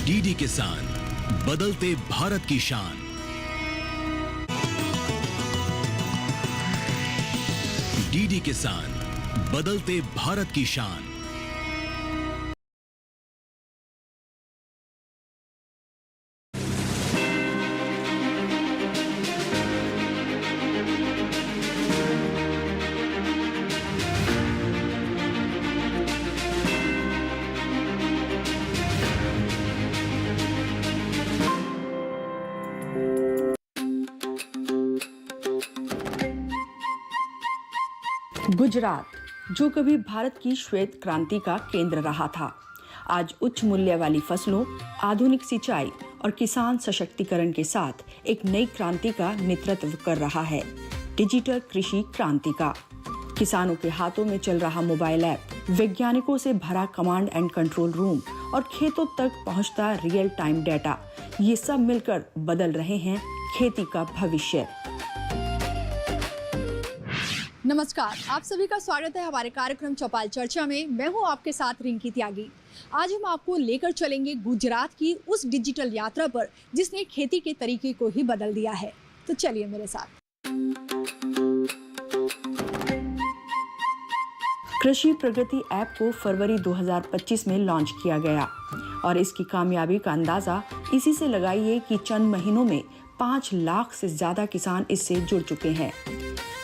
DD किसान, बदलते भारत की शान। डीडी किसान, बदलते भारत की शान। गुजरात, जो कभी भारत की श्वेत क्रांति का केंद्र रहा था, आज उच्च मूल्य वाली फसलों, आधुनिक सिंचाई और किसान सशक्तिकरण के साथ एक नई क्रांति का नेतृत्व कर रहा है, डिजिटल कृषि क्रांति का। किसानों के हाथों में चल रहा मोबाइल ऐप, वैज्ञानिकों से भरा कमांड एंड कंट्रोल रूम और खेतों तक पहुंचता रियल टाइम डेटा, ये सब मिलकर बदल रहे हैं खेती का भविष्य। नमस्कार, आप सभी का स्वागत है हमारे कार्यक्रम चौपाल चर्चा में। मैं हूं आपके साथ रिंकी त्यागी। आज हम आपको लेकर चलेंगे गुजरात की उस डिजिटल यात्रा पर जिसने खेती के तरीके को ही बदल दिया है। तो चलिए मेरे साथ। कृषि प्रगति ऐप को फरवरी 2025 में लॉन्च किया गया और इसकी कामयाबी का अंदाजा इसी से लगाइए कि चंद महीनों में 5 लाख से ज्यादा किसान इससे जुड़ चुके हैं।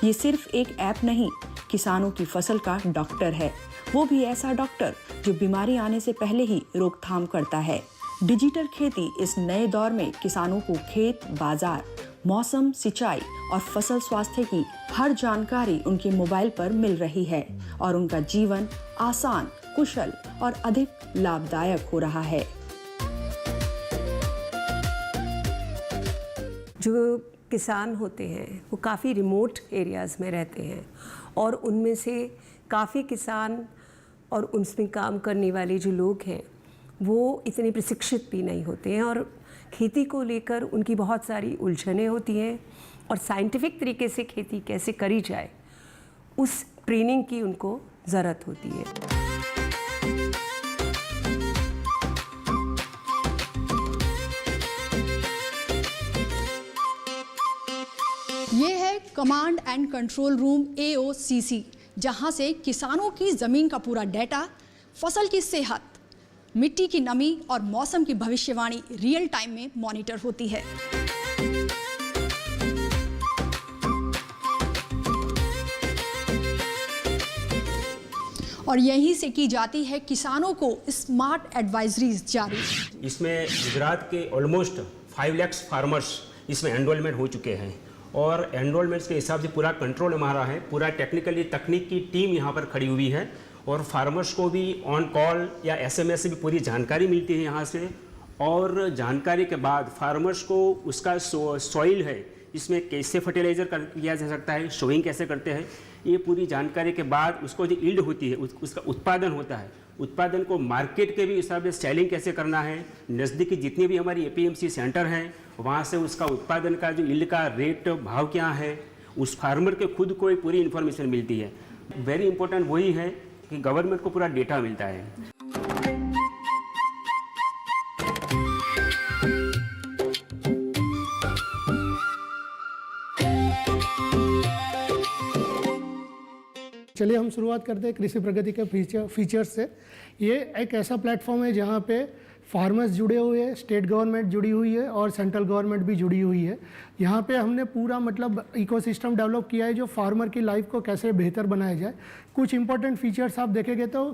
ये सिर्फ एक ऐप नहीं, किसानों की फसल का डॉक्टर है, वो भी ऐसा डॉक्टर जो बीमारी आने से पहले ही रोकथाम करता है। डिजिटल खेती इस नए दौर में किसानों को खेत, बाजार, मौसम, सिंचाई और फसल स्वास्थ्य की हर जानकारी उनके मोबाइल पर मिल रही है और उनका जीवन आसान, कुशल और अधिक लाभदायक हो रहा है। जो किसान होते हैं वो काफ़ी रिमोट एरियाज़ में रहते हैं और उनमें से काफ़ी किसान और उनमें काम करने वाले जो लोग हैं वो इतने प्रशिक्षित भी नहीं होते हैं और खेती को लेकर उनकी बहुत सारी उलझनें होती हैं और साइंटिफिक तरीके से खेती कैसे करी जाए उस ट्रेनिंग की उनको ज़रूरत होती है। ये है command and control room AOCC, जहां से किसानों की जमीन का पूरा डेटा, फसल की सेहत, मिट्टी की नमी और मौसम की भविष्यवाणी रियल टाइम में मॉनिटर होती है। और यहीं से की जाती है किसानों को स्मार्ट एडवाइजरीज जारी। इसमें गुजरात के ऑलमोस्ट 5 लाख फार्मर्स इसमें एनरोलमेंट हो चुके हैं और एनरोलमेंट्स के हिसाब से पूरा कंट्रोल हमारा है। पूरा टेक्निकली तकनीक की टीम यहाँ पर खड़ी हुई है और फार्मर्स को भी ऑन कॉल या SMS से भी पूरी जानकारी मिलती है यहाँ से। और जानकारी के बाद फार्मर्स को उसका सॉइल है, इसमें कैसे फर्टिलाइज़र किया जा सकता है, शोइंग कैसे करते हैं, ये पूरी जानकारी के बाद उसको जो यील्ड होती है, उसका उत्पादन होता है, उत्पादन को मार्केट के भी हिसाब से सेलिंग कैसे करना है, नज़दीकी जितनी भी हमारी APMC सेंटर हैं वहाँ से उसका उत्पादन का जो यील्ड का रेट भाव क्या है, उस फार्मर के खुद को पूरी इन्फॉर्मेशन मिलती है। वेरी इंपॉर्टेंट वही है कि गवर्नमेंट को पूरा डेटा मिलता है। चलिए हम शुरुआत करते हैं कृषि प्रगति के फीचर्स से। ये एक ऐसा प्लेटफॉर्म है जहाँ पे फार्मर्स जुड़े हुए हैं, स्टेट गवर्नमेंट जुड़ी हुई है और सेंट्रल गवर्नमेंट भी जुड़ी हुई है। यहाँ पे हमने पूरा मतलब इकोसिस्टम डेवलप किया है जो फार्मर की लाइफ को कैसे बेहतर बनाया जाए। कुछ इंपॉर्टेंट फीचर्स आप देखेंगे तो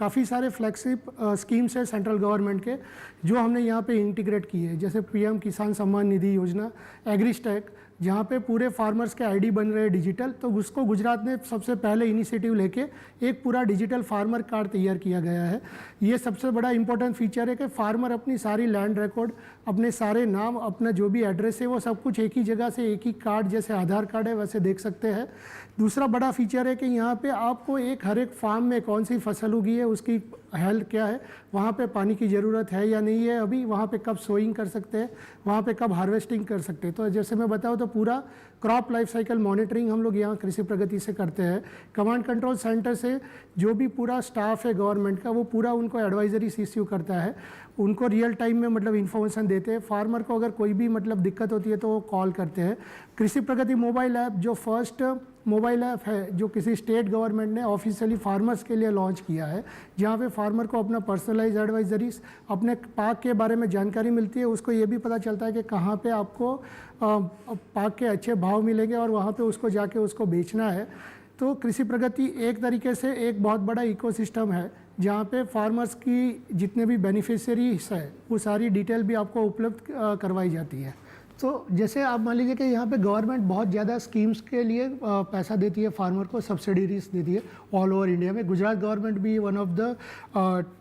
काफ़ी सारे फ्लैगशिप स्कीम्स है सेंट्रल गवर्नमेंट के जो हमने यहाँ पे इंटीग्रेट किए हैं, जैसे PM किसान सम्मान निधि योजना, एग्रीस्टैक, जहाँ पे पूरे फार्मर्स के ID बन रहे हैं डिजिटल। तो उसको गुजरात ने सबसे पहले इनिशिएटिव लेके एक पूरा डिजिटल फार्मर कार्ड तैयार किया गया है। ये सबसे बड़ा इंपॉर्टेंट फीचर है कि फार्मर अपनी सारी लैंड रिकॉर्ड, अपने सारे नाम, अपना जो भी एड्रेस है वो सब कुछ एक ही जगह से, एक ही कार्ड जैसे आधार कार्ड है वैसे देख सकते हैं। दूसरा बड़ा फीचर है कि यहाँ पे आपको हर एक फार्म में कौन सी फसल उगी है, उसकी हेल्थ क्या है, वहाँ पे पानी की ज़रूरत है या नहीं है, अभी वहाँ पे कब सोइंग कर सकते हैं, वहाँ पे कब हार्वेस्टिंग कर सकते हैं। तो जैसे मैं बताऊँ तो पूरा क्रॉप लाइफ साइकिल मॉनिटरिंग हम लोग यहाँ कृषि प्रगति से करते हैं। कमांड कंट्रोल सेंटर से जो भी पूरा स्टाफ है गवर्नमेंट का, वो पूरा उनको एडवाइजरीज इश्यू करता है, उनको रियल टाइम में मतलब इन्फॉर्मेशन देते हैं। फार्मर को अगर कोई भी मतलब दिक्कत होती है तो वो कॉल करते हैं। कृषि प्रगति मोबाइल ऐप जो फर्स्ट मोबाइल ऐप है जो किसी स्टेट गवर्नमेंट ने ऑफिशियली फार्मर्स के लिए लॉन्च किया है, जहाँ पे फार्मर को अपना पर्सनलाइज एडवाइजरीज, अपने पाक के बारे में जानकारी मिलती है। उसको ये भी पता चलता है कि कहाँ पे आपको पाक के अच्छे भाव मिलेंगे और वहाँ पे उसको जाके उसको बेचना है। तो कृषि प्रगति एक तरीके से एक बहुत बड़ा इकोसिस्टम है जहाँ पे फार्मर्स की जितने भी बेनिफिशियरीज है वो सारी डिटेल भी आपको उपलब्ध करवाई जाती है। तो जैसे आप मान लीजिए कि यहाँ पे गवर्नमेंट बहुत ज़्यादा स्कीम्स के लिए पैसा देती है, फार्मर को सब्सिडीज देती है ऑल ओवर इंडिया में। गुजरात गवर्नमेंट भी one of the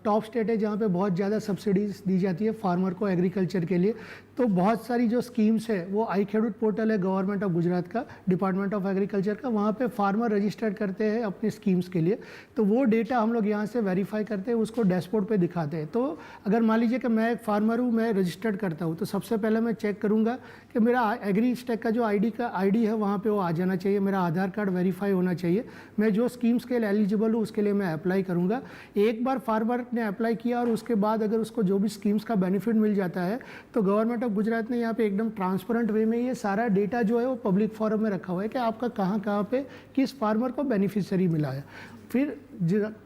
top state है जहाँ पे बहुत ज़्यादा सब्सिडीज दी जाती है फार्मर को एग्रीकल्चर के लिए। तो बहुत सारी जो स्कीम्स है वो आई खेडूत पोर्टल है गवर्नमेंट ऑफ गुजरात का, डिपार्टमेंट ऑफ एग्रीकल्चर का, वहाँ पे फार्मर रजिस्टर्ड करते हैं अपनी स्कीम्स के लिए। तो वो डेटा हम लोग यहाँ से वेरीफाई करते हैं, उसको डैशबोर्ड पे दिखाते हैं। तो अगर मान लीजिए कि मैं एक फार्मर हूँ, मैं रजिस्टर्ड करता हूँ, तो सबसे पहले मैं चेक करूँगा कि मेरा एग्री स्टेक का जो आईडी है वहाँ पे वो आ जाना चाहिए, मेरा आधार कार्ड वेरीफाई होना चाहिए, मैं जो स्कीम्स के लिए एलिजिबल हूँ उसके लिए मैं अप्लाई करूँगा। एक बार फार्मर ने अप्लाई किया और उसके बाद अगर उसको जो भी स्कीम्स का बेनिफिट मिल जाता है तो गवर्नमेंट ऑफ गुजरात ने यहाँ पे एकदम ट्रांसपेरेंट वे में ये सारा डेटा जो है वो पब्लिक फोरम में रखा हुआ है कि आपका कहाँ पे किस फार्मर को बेनिफिशियरी मिला है। फिर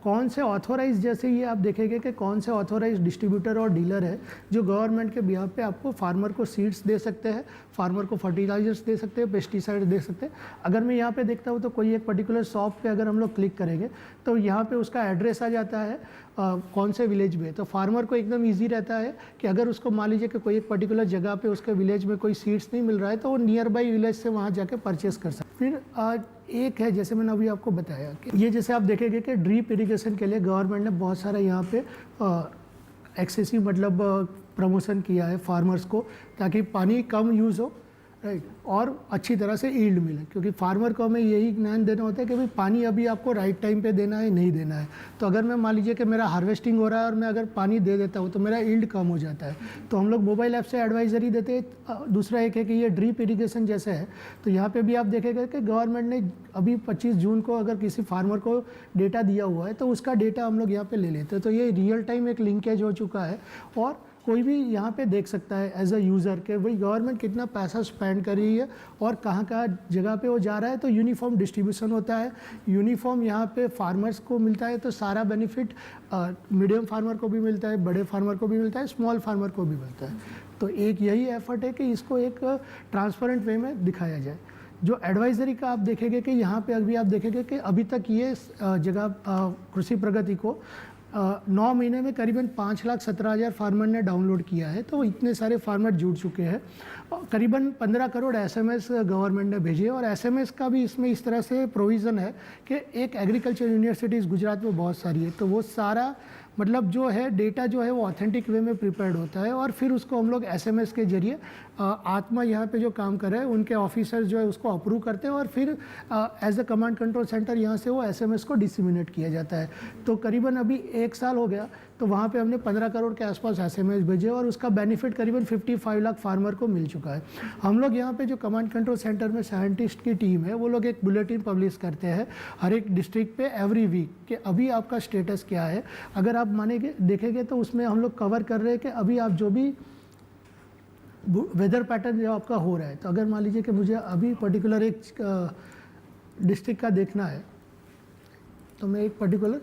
कौन से ऑथोराइज, जैसे ये आप देखेंगे कि कौन से ऑथोराइज डिस्ट्रीब्यूटर और डीलर है जो गवर्नमेंट के बिहाफ पे आपको फार्मर को सीड्स दे सकते हैं, फार्मर को फर्टिलाइजर्स दे सकते हैं, पेस्टिसाइड दे सकते हैं। अगर मैं यहाँ पे देखता हूँ तो कोई एक पर्टिकुलर शॉप पे अगर हम लोग क्लिक करेंगे तो यहाँ पे उसका एड्रेस आ जाता है कौन से विलेज में। तो फार्मर को एकदम ईजी रहता है कि अगर उसको मान लीजिए कि कोई एक पर्टिकुलर जगह पे उसके विलेज में कोई सीड्स नहीं मिल रहा है तो वो नियर बाई विलेज से वहाँ जाके परचेस कर सकते। फिर एक है जैसे मैंने अभी आपको बताया कि ये जैसे आप देखेंगे कि ड्रीप इरिगेशन के लिए गवर्नमेंट ने बहुत सारा यहाँ पे एक्सेसिव मतलब प्रमोशन किया है फार्मर्स को, ताकि पानी कम यूज़ हो, राइट, और अच्छी तरह से ईल्ड मिले। क्योंकि फार्मर को हमें यही ज्ञान देना होता है कि भाई पानी अभी आपको राइट टाइम पे देना है, नहीं देना है। तो अगर मैं मान लीजिए कि मेरा हार्वेस्टिंग हो रहा है और मैं अगर पानी दे देता हूँ तो मेरा ईल्ड कम हो जाता है, तो हम लोग मोबाइल ऐप से एडवाइजरी देते हैं। दूसरा एक है कि ये ड्रिप इरीगेशन जैसे है, तो यहाँ पर भी आप देखेंगे कि गवर्नमेंट ने अभी 25 जून को अगर किसी फार्मर को डेटा दिया हुआ है तो उसका डेटा हम लोग यहाँ पर ले लेते हैं। तो ये रियल टाइम एक लिंकेज हो चुका है और कोई भी यहाँ पे देख सकता है एज अ यूज़र के भाई गवर्नमेंट कितना पैसा स्पेंड कर रही है और कहाँ जगह पे वो जा रहा है। तो यूनिफॉर्म डिस्ट्रीब्यूशन होता है, यूनिफॉर्म यहाँ पे फार्मर्स को मिलता है। तो सारा बेनिफिट मीडियम फार्मर को भी मिलता है, बड़े फार्मर को भी मिलता है, स्मॉल फार्मर को भी मिलता है। तो एक यही एफर्ट है कि इसको एक ट्रांसपेरेंट वे में दिखाया जाए। जो एडवाइजरी का आप देखेंगे कि यहाँ पे अभी आप देखेंगे कि अभी तक ये जगह कृषि प्रगति को 9 महीने में करीबन 5,17,000 फार्मर ने डाउनलोड किया है। तो इतने सारे फार्मर जुड़ चुके हैं। करीबन 15 करोड़ एसएमएस गवर्नमेंट ने भेजे और एसएमएस का भी इसमें इस तरह से प्रोविज़न है कि एक एग्रीकल्चर यूनिवर्सिटीज़ गुजरात में बहुत सारी है, तो वो सारा मतलब जो है डेटा जो है वो ऑथेंटिक वे में प्रिपेयर्ड होता है और फिर उसको हम लोग एसएमएस के जरिए आत्मा यहाँ पे जो काम कर रहे हैं उनके ऑफिसर जो है उसको अप्रूव करते हैं और फिर as a command control centre यहाँ से वो एसएमएस को डिसमिनेट किया जाता है। तो करीबन अभी 1 साल हो गया, तो वहाँ पे हमने 15 करोड़ के आसपास एसएमएस भेजे और उसका बेनिफिट करीबन 55 लाख फार्मर को मिल चुका है। हम लोग यहाँ पे जो कमांड कंट्रोल सेंटर में साइंटिस्ट की टीम है वो लोग एक बुलेटिन पब्लिश करते हैं हर एक डिस्ट्रिक्ट पे एवरी वीक कि अभी आपका स्टेटस क्या है। अगर आप मानेंगे देखेंगे तो उसमें हम लोग कवर कर रहे हैं कि अभी आप जो भी वेदर पैटर्न जो आपका हो रहा है। तो अगर मान लीजिए कि मुझे अभी पर्टिकुलर एक डिस्ट्रिक्ट का देखना है तो मैं एक पर्टिकुलर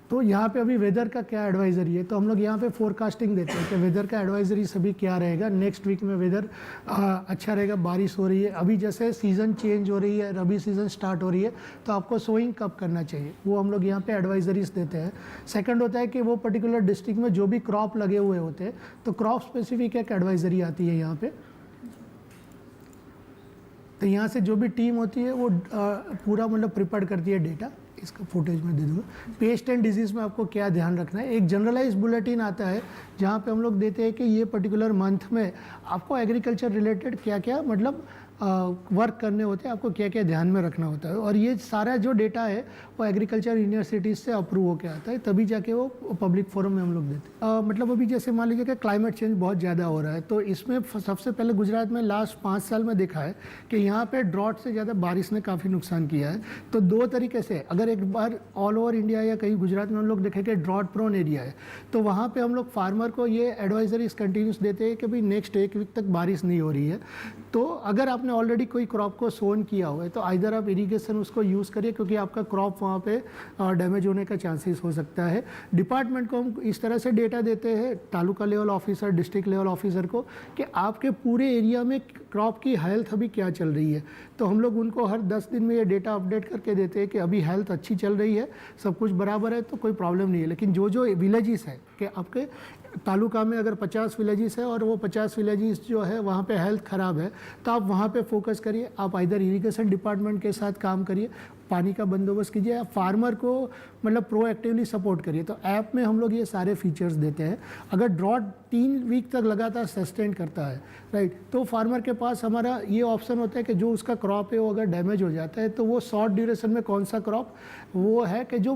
तो यहाँ पे अभी वेदर का क्या एडवाइजरी है, तो हम लोग यहाँ पे फोरकास्टिंग देते हैं कि वेदर का एडवाइजरी सभी क्या रहेगा। नेक्स्ट वीक में वेदर अच्छा रहेगा, बारिश हो रही है, अभी जैसे सीज़न चेंज हो रही है, रबी सीज़न स्टार्ट हो रही है, तो आपको सोइंग कब करना चाहिए वो हम लोग यहाँ पे एडवाइजरीज देते हैं। सेकंड होता है कि वो पर्टिकुलर डिस्ट्रिक्ट में जो भी क्रॉप लगे हुए होते हैं तो क्रॉप स्पेसिफिक एक एडवाइजरी आती है यहाँ पर। तो यहाँ से जो भी टीम होती है वो पूरा मतलब प्रिपेयर करती है डेटा। इसका फुटेज में दे दूँगा। पेस्ट एंड डिजीज़ में आपको क्या ध्यान रखना है। एक जनरलाइज बुलेटिन आता है जहाँ पे हम लोग देते हैं कि ये पर्टिकुलर मंथ में आपको एग्रीकल्चर रिलेटेड क्या क्या मतलब वर्क करने होते हैं, आपको क्या क्या ध्यान में रखना होता है, और ये सारा जो डेटा है वो एग्रीकल्चर यूनिवर्सिटीज़ से अप्रूव होकर आता है, तभी जाके वो पब्लिक फोरम में हम लोग देते हैं। मतलब अभी जैसे मान लीजिए कि क्लाइमेट चेंज बहुत ज़्यादा हो रहा है, तो इसमें सबसे पहले गुजरात में लास्ट 5 साल में देखा है कि यहाँ पे ड्रॉट से ज़्यादा बारिश ने काफ़ी नुकसान किया है। तो 2 तरीके से, अगर एक बार ऑल ओवर इंडिया या कहीं गुजरात में हम लोग देखें कि ड्रॉट प्रोन एरिया है, तो वहाँ पे हम लोग फार्मर को ये एडवाइजरीज कंटिन्यूस देते हैं कि भाई नेक्स्ट 1 वीक तक बारिश नहीं हो रही है। तो अगर आपने ऑलरेडी कोई क्रॉप को सोन किया हुआ है तो आइदर आप इरीगेशन उसको यूज़ करिए, क्योंकि आपका क्रॉप वहाँ पे डैमेज होने का चांसेस हो सकता है। डिपार्टमेंट को हम इस तरह से डेटा देते हैं, taluka level officer, district level officer को, कि आपके पूरे एरिया में क्रॉप की हेल्थ अभी क्या चल रही है। तो हम लोग उनको हर 10 दिन में ये डेटा अपडेट करके देते हैं कि अभी हेल्थ अच्छी चल रही है, सब कुछ बराबर है, तो कोई प्रॉब्लम नहीं है। लेकिन जो जो विलेजेस है कि आपके तालुका में अगर 50 विलेजेस है और वो 50 विलेजेस जो है वहाँ पे हेल्थ ख़राब है, तो आप वहाँ पे फोकस करिए। आप इधर इरिगेशन डिपार्टमेंट के साथ काम करिए, पानी का बंदोबस्त कीजिए, या फार्मर को मतलब प्रोएक्टिवली सपोर्ट करिए। तो ऐप में हम लोग ये सारे फीचर्स देते हैं। अगर ड्रॉट 3 वीक तक लगातार सस्टेन करता है, राइट, तो फार्मर के पास हमारा ये ऑप्शन होता है कि जो उसका क्रॉप है वो अगर डैमेज हो जाता है तो वो शॉर्ट ड्यूरेशन में कौन सा क्रॉप वो है कि जो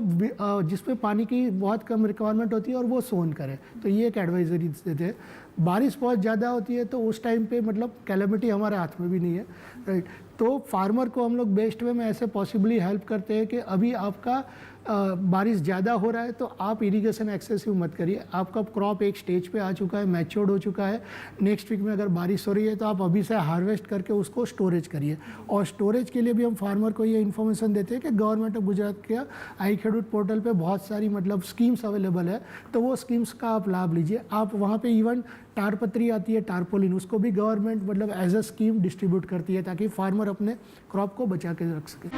जिसमें पानी की बहुत कम रिक्वायरमेंट होती है और वो सोन करे, तो ये एक एडवाइजरी देते हैं। बारिश बहुत ज़्यादा होती है तो उस टाइम पे मतलब कैलेमिटी हमारे हाथ में भी नहीं है, राइट। तो फार्मर को हम लोग बेस्ट वे में ऐसे पॉसिबली हेल्प करते हैं कि अभी आपका बारिश ज़्यादा हो रहा है तो आप इरिगेशन एक्सेसिव मत करिए। आपका क्रॉप एक स्टेज पे आ चुका है, मैच्योर्ड हो चुका है, नेक्स्ट वीक में अगर बारिश हो रही है तो आप अभी से हार्वेस्ट करके उसको स्टोरेज करिए। और स्टोरेज के लिए भी हम फार्मर को ये इन्फॉर्मेशन देते हैं कि गवर्नमेंट ऑफ गुजरात के आई खेडूत पोर्टल पे बहुत सारी मतलब स्कीम्स अवेलेबल है, तो वो स्कीम्स का आप लाभ लीजिए। आप वहाँ पे इवन टारपत्री आती है, टारपोलिन, उसको भी गवर्नमेंट मतलब एज अ स्कीम डिस्ट्रीब्यूट करती है ताकि फार्मर अपने क्रॉप को बचा के रख सके।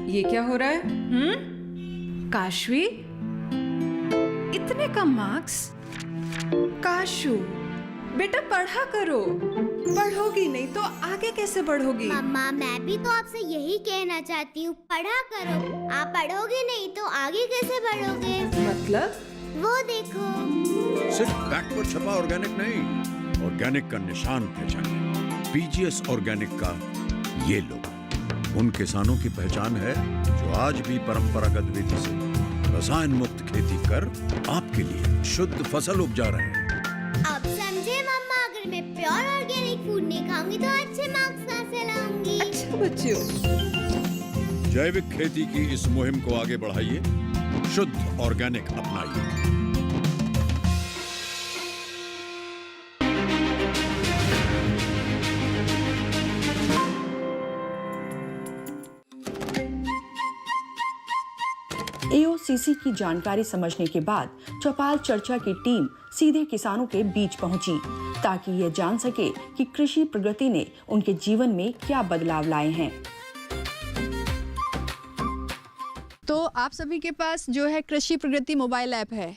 ये क्या हो रहा है? काशवी, इतने कम मार्क्स? काशू, बेटा पढ़ा करो। पढ़ोगी नहीं तो आगे कैसे बढ़ोगी? मम्मा, मैं भी तो आपसे यही कहना चाहती हूँ, पढ़ा करो। आप पढ़ोगे नहीं तो आगे कैसे बढ़ोगे? मतलब? वो देखो। सिर्फ बैक पर छपा ऑर्गेनिक नहीं, ऑर्गेनिक का निशान पहचानिए। पीजीएस ऑर्गेनिक का ये लोग उन किसानों की पहचान है जो आज भी परंपरागत विधि से रसायन मुक्त खेती कर आपके लिए शुद्ध फसल उपजा रहे हैं। अब समझे मम्मा, अगर मैं प्योर ऑर्गेनिक फूड नहीं खाऊंगी तो अच्छे मार्क्स कहाँ से लाऊंगी? अच्छा बच्चों, जैविक खेती की इस मुहिम को आगे बढ़ाइए, शुद्ध ऑर्गेनिक अपनाइए। एओसीसी की जानकारी समझने के बाद चौपाल चर्चा की टीम सीधे किसानों के बीच पहुंची ताकि ये जान सके कि कृषि प्रगति ने उनके जीवन में क्या बदलाव लाए हैं। तो आप सभी के पास जो है कृषि प्रगति मोबाइल ऐप है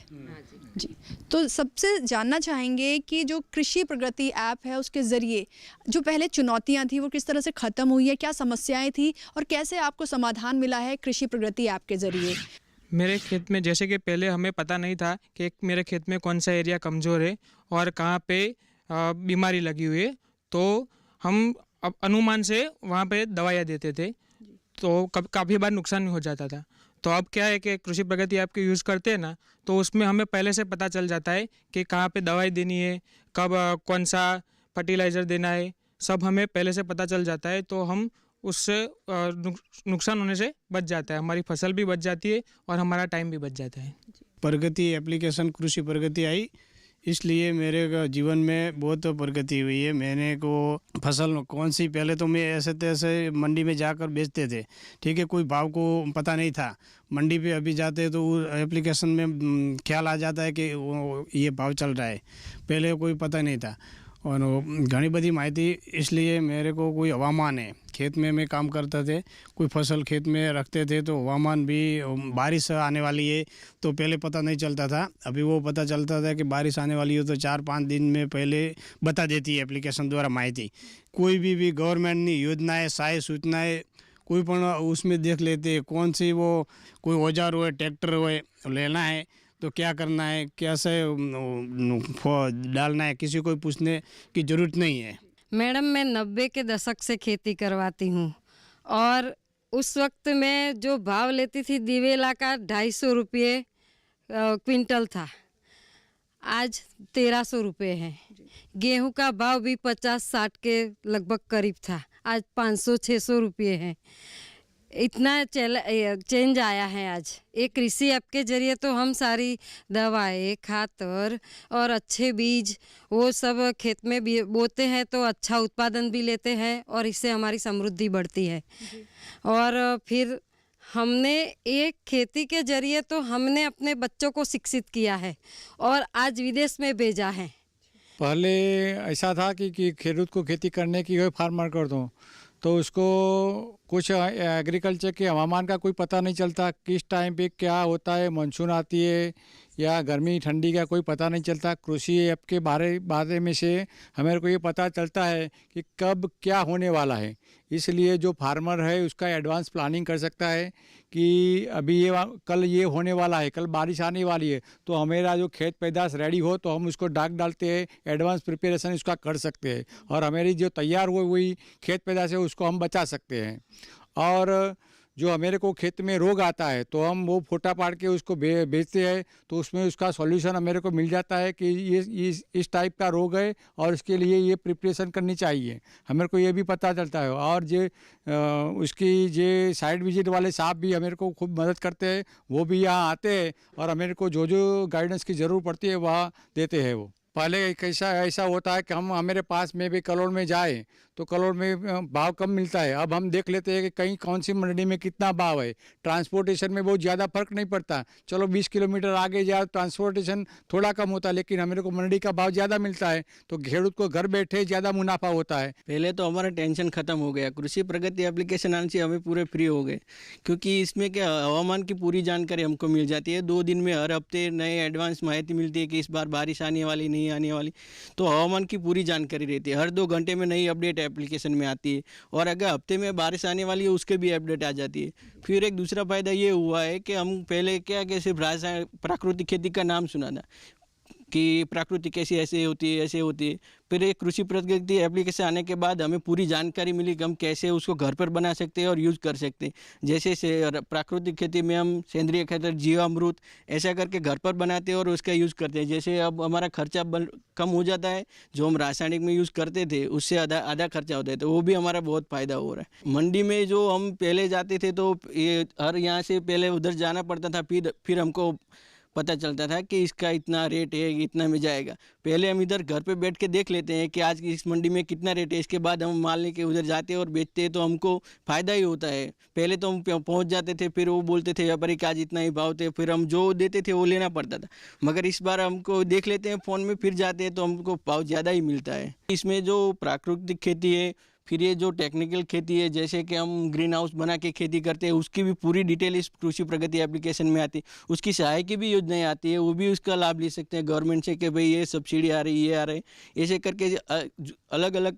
जी, तो सबसे जानना चाहेंगे कि जो कृषि प्रगति ऐप है उसके ज़रिए जो पहले चुनौतियां थी वो किस तरह से ख़त्म हुई है, क्या समस्याएं थी और कैसे आपको समाधान मिला है कृषि प्रगति ऐप के ज़रिए। मेरे खेत में जैसे कि पहले हमें पता नहीं था कि मेरे खेत में कौन सा एरिया कमज़ोर है और कहाँ पे बीमारी लगी हुई है, तो हम अब अनुमान से वहाँ पे दवाइयाँ देते थे, तो काफ़ी बार नुकसान हो जाता था। तो अब क्या है कि कृषि प्रगति ऐप के यूज़ करते हैं ना, तो उसमें हमें पहले से पता चल जाता है कि कहाँ पे दवाई देनी है, कब कौन सा फर्टिलाइज़र देना है, सब हमें पहले से पता चल जाता है। तो हम उससे नुकसान होने से बच जाता है, हमारी फसल भी बच जाती है और हमारा टाइम भी बच जाता है। प्रगति एप्लीकेशन कृषि प्रगति आई, इसलिए मेरे जीवन में बहुत प्रगति हुई है। मैंने को फसल कौन सी, पहले तो मैं ऐसे तैसे मंडी में जाकर बेचते थे, ठीक है, कोई भाव को पता नहीं था। मंडी पे अभी जाते तो एप्लीकेशन में ख्याल आ जाता है कि ये भाव चल रहा है, पहले कोई पता नहीं था। और घनी बड़ी माहिती, इसलिए मेरे को कोई हवामान है, खेत में मैं काम करता थे, कोई फसल खेत में रखते थे तो हवामान भी, बारिश आने वाली है तो पहले पता नहीं चलता था, अभी वो पता चलता था कि बारिश आने वाली हो तो 4-5 दिन में पहले बता देती है एप्लीकेशन द्वारा माहिती। कोई भी गवर्नमेंट ने योजनाएं, सहायता सूचनाएं कोई पण उसमें देख लेते हैं कौन सी वो कोई औजार हो ट्रैक्टर हो लेना है तो क्या करना है, कैसे डालना है, किसी को पूछने की ज़रूरत नहीं है। मैडम मैं 90 के दशक से खेती करवाती हूँ और उस वक्त में जो भाव लेती थी दिवेला का 250 रुपये क्विंटल था, आज 1300 रुपये है। गेहूं का भाव भी 50-60 के लगभग करीब था, आज 500-600 रुपये है। इतना चेंज आया है आज। एक कृषि ऐप के जरिए तो हम सारी दवाएं, खातर और अच्छे बीज वो सब खेत में भी बोते हैं तो अच्छा उत्पादन भी लेते हैं और इससे हमारी समृद्धि बढ़ती है। और फिर हमने एक खेती के जरिए तो हमने अपने बच्चों को शिक्षित किया है और आज विदेश में भेजा है। पहले ऐसा था कि खेडूत को खेती करने की कोई फार्मर कर दूँ तो उसको कुछ एग्रीकल्चर के हवामान का कोई पता नहीं चलता, किस टाइम पे क्या होता है, मानसून आती है या गर्मी ठंडी का कोई पता नहीं चलता। कृषि ऐप के बारे में से हमें को ये पता चलता है कि कब क्या होने वाला है, इसलिए जो फार्मर है उसका एडवांस प्लानिंग कर सकता है कि अभी कल ये होने वाला है, कल बारिश आने वाली है, तो हमारा जो खेत पैदाश रेडी हो तो हम उसको डाक डालते हैं, एडवांस प्रिपरेशन उसका कर सकते हैं और हमारी जो तैयार हुई खेत पैदाश है उसको हम बचा सकते हैं। और जो हमारे को खेत में रोग आता है तो हम वो फोटा पाड़ के उसको बेचते हैं तो उसमें उसका सॉल्यूशन हमारे को मिल जाता है कि ये इस टाइप का रोग है और इसके लिए ये प्रिपरेशन करनी चाहिए, हमेरे को ये भी पता चलता है। और उसकी जे साइड विजिट वाले साहब भी हमारे को खूब मदद करते हैं, वो भी यहाँ आते हैं और हमारे को जो गाइडेंस की ज़रूरत पड़ती है वह देते हैं। वो पहले कैसा ऐसा होता है कि हमारे पास में भी कलोल में जाए तो कलोल में भाव कम मिलता है, अब हम देख लेते हैं कि कहीं कौन सी मंडी में कितना भाव है। ट्रांसपोर्टेशन में बहुत ज़्यादा फर्क नहीं पड़ता, चलो 20 किलोमीटर आगे जाओ ट्रांसपोर्टेशन थोड़ा कम होता है, लेकिन हमारे को मंडी का भाव ज़्यादा मिलता है तो खेडूत को घर बैठे ज़्यादा मुनाफा होता है। पहले तो हमारा टेंशन खत्म हो गया, कृषि प्रगति एप्लीकेशन आने से हमें पूरे फ्री हो गए, क्योंकि इसमें क्या हवामान की पूरी जानकारी हमको मिल जाती है। 2 दिन में हर हफ्ते नए एडवांस माहिती मिलती है कि इस बार बारिश आने वाली नहीं आने वाली, तो हवामान की पूरी जानकारी रहती है। हर 2 घंटे में नई अपडेट एप्लीकेशन में आती है और अगर हफ्ते में बारिश आने वाली है उसके भी अपडेट आ जाती है। फिर एक दूसरा फ़ायदा ये हुआ है कि हम पहले क्या कि सिर्फ प्राकृतिक खेती का नाम सुना था कि प्राकृतिक कैसी ऐसे होती है। फिर एक कृषि प्रगति एप्लीकेशन आने के बाद हमें पूरी जानकारी मिली कि हम कैसे उसको घर पर बना सकते हैं और यूज़ कर सकते हैं। जैसे प्राकृतिक खेती में हम सेंद्रीय खातर, जीवामृत ऐसा करके घर पर बनाते हैं और उसका यूज़ करते हैं। जैसे अब हमारा खर्चा कम हो जाता है, जो हम रासायनिक में यूज़ करते थे उससे आधा खर्चा होता है, तो वो भी हमारा बहुत फ़ायदा हो रहा है। मंडी में जो हम पहले जाते थे तो ये हर यहाँ से पहले उधर जाना पड़ता था, फिर हमको पता चलता था कि इसका इतना रेट है, इतना में जाएगा। पहले हम इधर घर पे बैठ के देख लेते हैं कि आज की इस मंडी में कितना रेट है, इसके बाद हम माल लेके उधर जाते हैं और बेचते हैं तो हमको फ़ायदा ही होता है। पहले तो हम पहुंच जाते थे, फिर वो बोलते थे व्यापारी कि आज इतना ही भाव थे, फिर हम जो देते थे वो लेना पड़ता था। मगर इस बार हमको देख लेते हैं फ़ोन में, फिर जाते हैं तो हमको भाव ज़्यादा ही मिलता है। इसमें जो प्राकृतिक खेती है, फिर ये जो टेक्निकल खेती है, जैसे कि हम ग्रीन हाउस बना के खेती करते हैं, उसकी भी पूरी डिटेल इस कृषि प्रगति एप्लीकेशन में आती है। उसकी सहायक की भी योजनाएं आती है, वो भी उसका लाभ ले सकते हैं गवर्नमेंट से कि भाई ये सब्सिडी आ रही है, ये आ रही है। ऐसे करके अलग अलग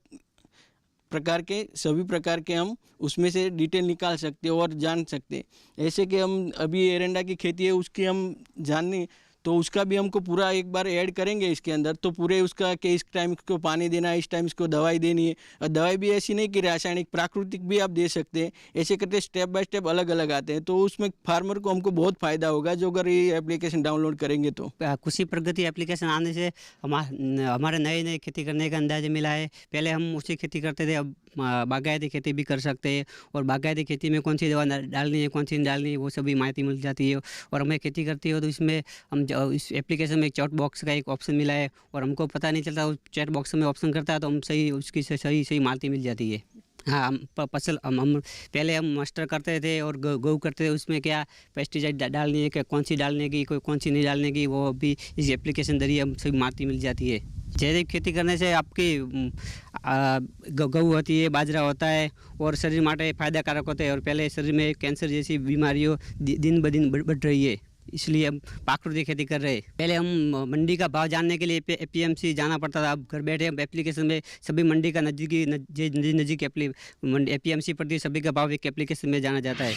प्रकार के सभी प्रकार के हम उसमें से डिटेल निकाल सकते हैं और जान सकते हैं। ऐसे कि हम अभी एरंडा की खेती है उसकी हम जानने, तो उसका भी हमको पूरा एक बार ऐड करेंगे इसके अंदर, तो पूरे उसका कि इस टाइम इसको पानी देना है, इस टाइम इसको दवाई देनी है। और दवाई भी ऐसी नहीं कि रासायनिक, प्राकृतिक भी आप दे सकते हैं। ऐसे करते स्टेप बाय स्टेप अलग अलग आते हैं, तो उसमें फार्मर को हमको बहुत फ़ायदा होगा जो अगर ये एप्लीकेशन डाउनलोड करेंगे तो। कृषि प्रगति एप्लीकेशन आने से हमारे नए खेती करने का अंदाज़ा मिला है। पहले हम उसी खेती करते थे, अब बागायती खेती भी कर सकते हैं और बागायती खेती में कौन सी दवा डालनी है, कौन सी नहीं डालनी है, वो सभी माहिती मिल जाती है। और हमें खेती करती हो तो इसमें हम इस एप्लीकेशन में एक चैट बॉक्स का एक ऑप्शन मिला है और हमको पता नहीं चलता, उस चैट बॉक्स में ऑप्शन करता है तो हम उसकी सही माहिती मिल जाती है। हाँ, हम पहले हम मास्टर करते थे और गो करते थे, उसमें क्या पेस्टिसाइड डालनी है, कौन सी डालने की, कौन सी नहीं डालने की, वो भी इस एप्लीकेशन जरिए हम सभी माहिती मिल जाती है। जैविक खेती करने से आपकी गऊ होती है, बाजरा होता है और शरीर माटे फायदाकारक होता है। और पहले शरीर में कैंसर जैसी बीमारियों दिन ब दिन बढ़ रही है। इसलिए हम प्राकृतिक खेती कर रहे हैं। पहले हम मंडी का भाव जानने के लिए APMC जाना पड़ता था, अब घर बैठे हम एप्लीकेशन में सभी मंडी का नज़दीक APMC पर सभी का भाव एक एप्लीकेशन में जाना जाता है।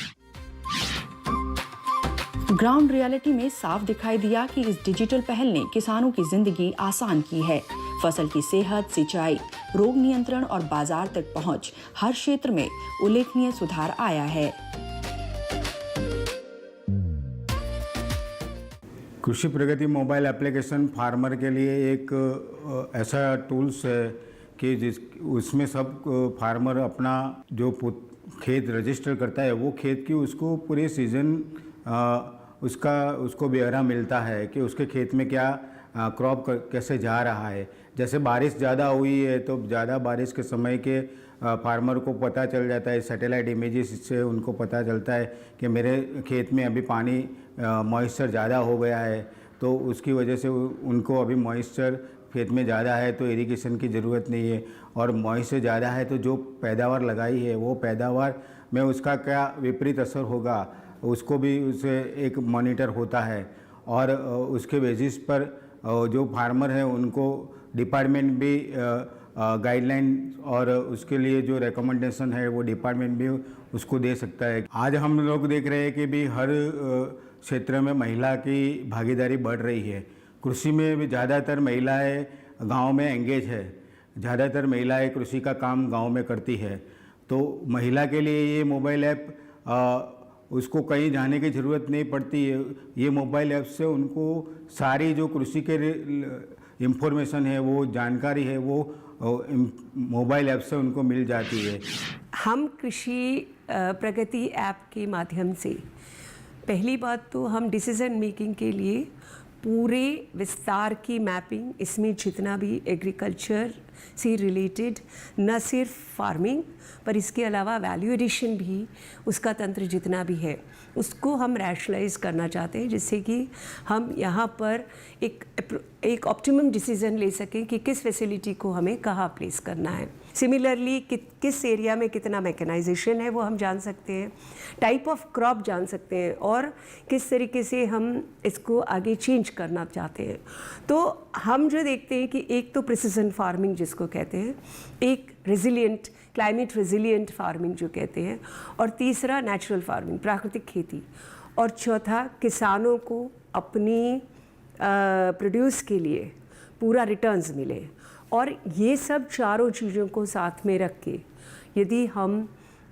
ग्राउंड रियलिटी में साफ दिखाई दिया कि इस डिजिटल पहल ने किसानों की जिंदगी आसान की है। फसल की सेहत, सिंचाई, रोग नियंत्रण और बाजार तक पहुंच, हर क्षेत्र में उल्लेखनीय सुधार आया है। कृषि प्रगति मोबाइल एप्लीकेशन फार्मर के लिए एक ऐसा टूल्स है कि उसमें सब फार्मर अपना जो खेत रजिस्टर करता है, वो खेत की उसको पूरे सीज़न उसको ब्यौरा मिलता है कि उसके खेत में क्या क्रॉप कैसे जा रहा है। जैसे बारिश ज़्यादा हुई है तो ज़्यादा बारिश के समय के फार्मर को पता चल जाता है, सैटेलाइट इमेजेस से उनको पता चलता है कि मेरे खेत में अभी पानी मॉइस्चर ज़्यादा हो गया है, तो उसकी वजह से उनको अभी मॉइस्चर खेत में ज़्यादा है तो इरिगेशन की ज़रूरत नहीं है, और मॉइस्चर ज़्यादा है तो जो पैदावार लगाई है वो पैदावार में उसका क्या विपरीत असर होगा, उसको भी उसे एक मॉनिटर होता है। और उसके बेसिस पर जो फार्मर हैं उनको डिपार्टमेंट भी गाइडलाइन और उसके लिए जो रिकमेंडेशन है वो डिपार्टमेंट भी उसको दे सकता है। आज हम लोग देख रहे हैं कि भी हर क्षेत्र में महिला की भागीदारी बढ़ रही है। कृषि में भी ज़्यादातर महिलाएं गांव में एंगेज है, ज़्यादातर महिलाएं कृषि का काम गांव में करती है। तो महिला के लिए ये मोबाइल ऐप उसको कहीं जाने की ज़रूरत नहीं पड़ती है। ये मोबाइल ऐप से उनको सारी जो कृषि के इंफॉर्मेशन है, वो जानकारी है, वो मोबाइल ऐप से उनको मिल जाती है। हम कृषि प्रगति ऐप के माध्यम से पहली बात तो हम डिसीजन मेकिंग के लिए पूरे विस्तार की मैपिंग, इसमें जितना भी एग्रीकल्चर से रिलेटेड न सिर्फ फार्मिंग पर इसके अलावा वैल्यू एडिशन भी, उसका तंत्र जितना भी है उसको हम रैशनलाइज करना चाहते हैं, जिससे कि हम यहाँ पर एक ऑप्टिमम डिसीजन ले सकें कि किस फैसिलिटी को हमें कहाँ प्लेस करना है। सिमिलरली किस एरिया में कितना मैकेनाइजेशन है वो हम जान सकते हैं, टाइप ऑफ क्रॉप जान सकते हैं, और किस तरीके से हम इसको आगे चेंज करना चाहते हैं। तो हम जो देखते हैं कि एक तो प्रिसिजन फार्मिंग जिसको कहते हैं, एक रेजिलिएंट क्लाइमेट रेजिलिएंट फार्मिंग जो कहते हैं, और तीसरा नेचुरल फार्मिंग प्राकृतिक खेती, और चौथा किसानों को अपनी प्रोड्यूस के लिए पूरा रिटर्न्स मिले। और ये सब चारों चीज़ों को साथ में रख के यदि हम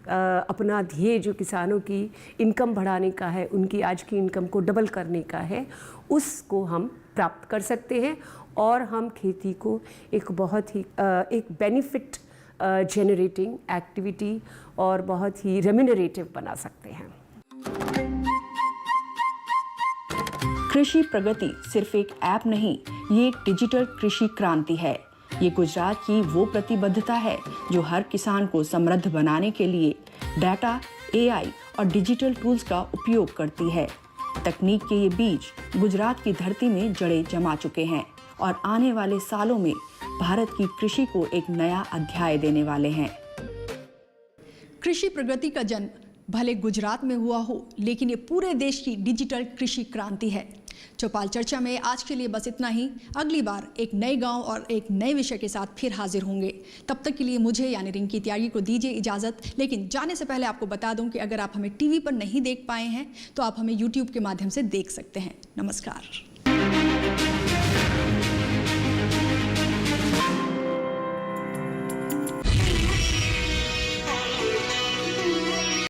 अपना ध्येय जो किसानों की इनकम बढ़ाने का है, उनकी आज की इनकम को डबल करने का है, उसको हम प्राप्त कर सकते हैं, और हम खेती को एक बहुत ही एक बेनिफिट जनरेटिंग एक्टिविटी और बहुत ही रेम्यूनरेटिव बना सकते हैं। कृषि प्रगति सिर्फ एक ऐप नहीं, ये एक डिजिटल कृषि क्रांति है। ये गुजरात की वो प्रतिबद्धता है जो हर किसान को समृद्ध बनाने के लिए डाटा, AI और डिजिटल टूल्स का उपयोग करती है। तकनीक के ये बीज गुजरात की धरती में जड़ें जमा चुके हैं और आने वाले सालों में भारत की कृषि को एक नया अध्याय देने वाले हैं। कृषि प्रगति का जन्म भले गुजरात में हुआ हो, लेकिन ये पूरे देश की डिजिटल कृषि क्रांति है। चौपाल चर्चा में आज के लिए बस इतना ही। अगली बार एक नए गांव और एक नए विषय के साथ फिर हाजिर होंगे। तब तक के लिए मुझे यानी रिंकी त्यागी को दीजिए इजाज़त। लेकिन जाने से पहले आपको बता दूं कि अगर आप हमें टीवी पर नहीं देख पाए हैं तो आप हमें यूट्यूब के माध्यम से देख सकते हैं। नमस्कार।